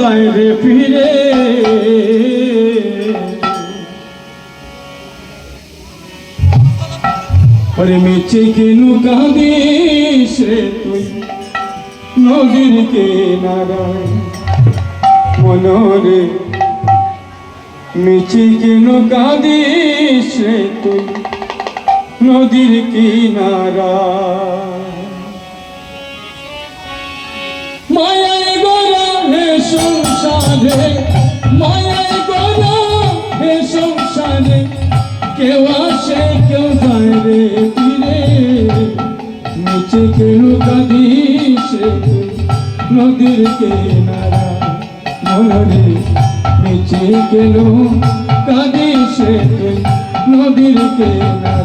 যায় রে ফিরে ওরে মিছে কেন কাঁদিস রে তুই নদীর কিনারায় মনরে মিছে কেন কাঁদিস রে তুই নদীর কিনারায় মায়ায় গড়া হে সংসারে মায়ায় গড়া হে সংসারে কেউ আসে কেউ যায় রে ফিরে নিচে কেন কাঁদিস রে তুই নদীর কিনারায় মনরে নিচে কেন কাঁদিস রে তুই নদীর কিনারায়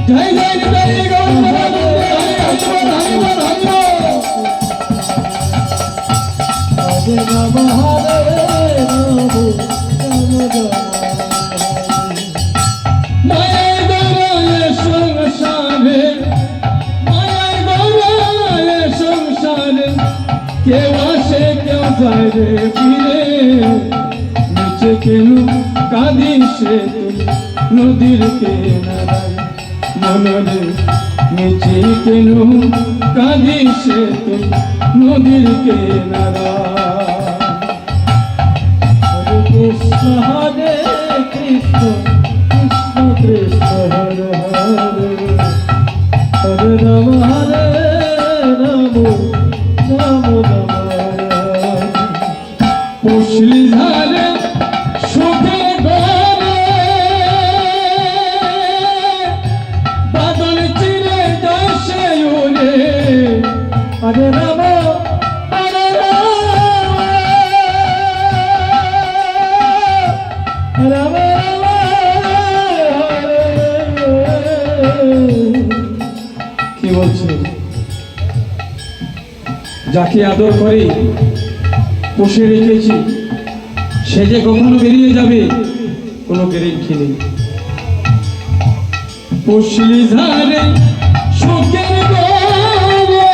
জয় জয় জয় কেউ আসে কেউ যায় রে ফিরে নিচে কেন কাঁদিস রে তুই নদীর কিনারায় মনরে নিচে কেন কাঁদিস রে তুই নদীর কিনারায় হরে কৃষ্ণ হরে কৃষ্ণ কৃষ্ণ কৃষ্ণ হরে হরে হরে রাম হরে রাম রাম রাম পুষলি ধারে সুখে ঘরে বাদল চিরে যায় সে উড়ে হরে রাম হরে রাম রাম কি বলছে যাকে আদর করে পুষে রেখেছি সে যে কখনো বেরিয়ে যাবে কোনো গ্যারেন্টি নেই পুষলি ধারে সুখের ঘরে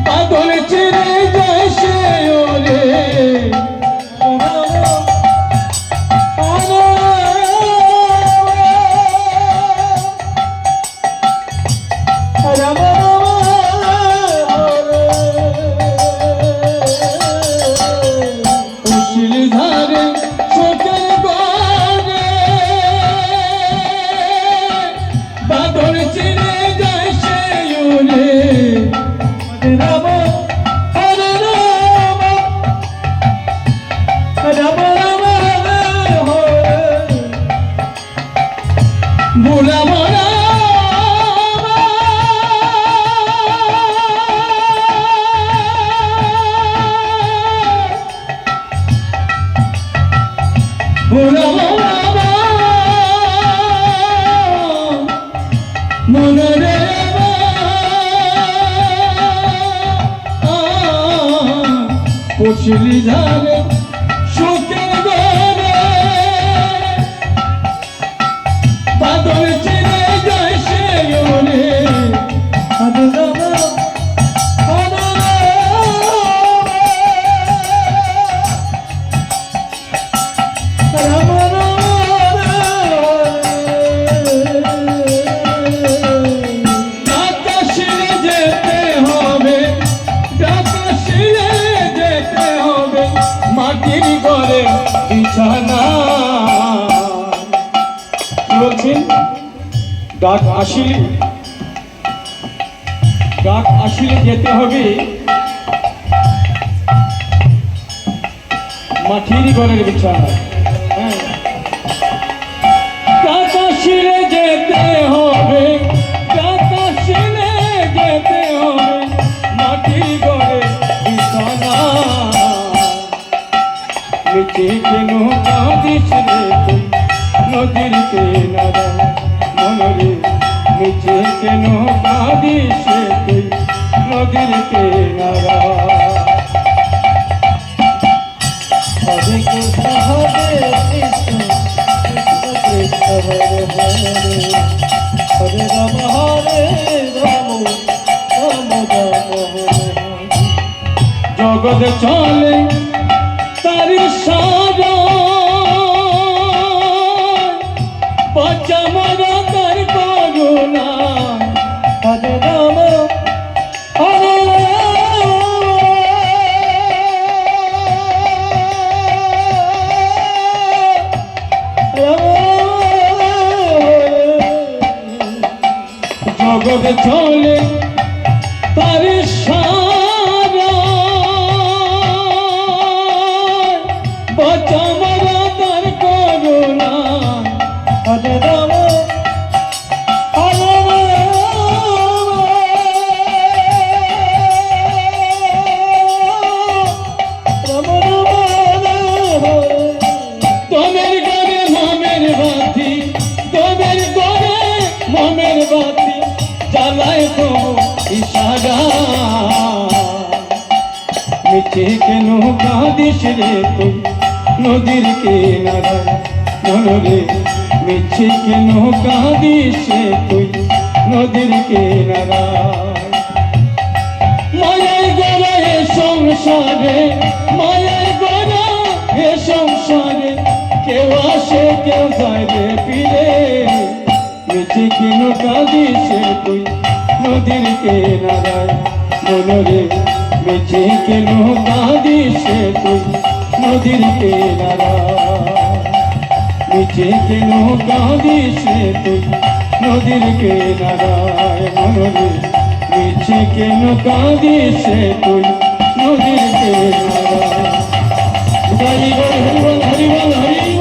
বাদল চিরে যায় সে ওরে ভোলা ভোলা ভোলা ভোলা মনরে পুষলি ধারে সুখের ঘরে বাদল চিরে যায় সে ওরে হরে রাম হরে রাম আকাশে যেতে হবে আকাশে যেতে হবে মাটির ঘরে বিছানা বলছেন ডাক আসিলে যেতে হবে মাটির ঘরের বিছানা ডাক আসিলে যেতে হবে ডাক আসিলে যেতে হবে মাটির ঘরের বিছানা নিচে কেন কাঁদিস রে তুই নদীর কিনারায় মনরে নিচে কেন কাঁদিস রে তুই নদীর কিনারায় হরে কৃষ্ণ হরে কৃষ্ণ কৃষ্ণ কৃষ্ণ হরে হরে হরে রাম হরে রাম রাম রাম জগৎ চলে তার সারা বাঁচা মরা তার করুণা হরে রাম হরে জগৎ চলে তার সারা বাঁচা মরা তার করুণা হরে রাম মিছে কেন কাঁদিস রে তুই নদীর কিনারায় মনরে মিছে কেন কাঁদিস রে তুই নদীর কিনারায় মায়ের গড়া এ সংসারে মায়ের গড়া এ সংসারে কেউ আসে কেউ যায় রে ফিরে মিছে কেন কাঁদিস রে তুই নদীর কিনারায় মনরে মিছে কেন কাঁদিস তুই নদীর কিনারায় মিছে কেন কাঁদিস তুই নদীর কিনারায় মনরে মিছে কেন কাঁদিস তুই নদীর কিনারায় হরি বল হরি বল হরি বল হরি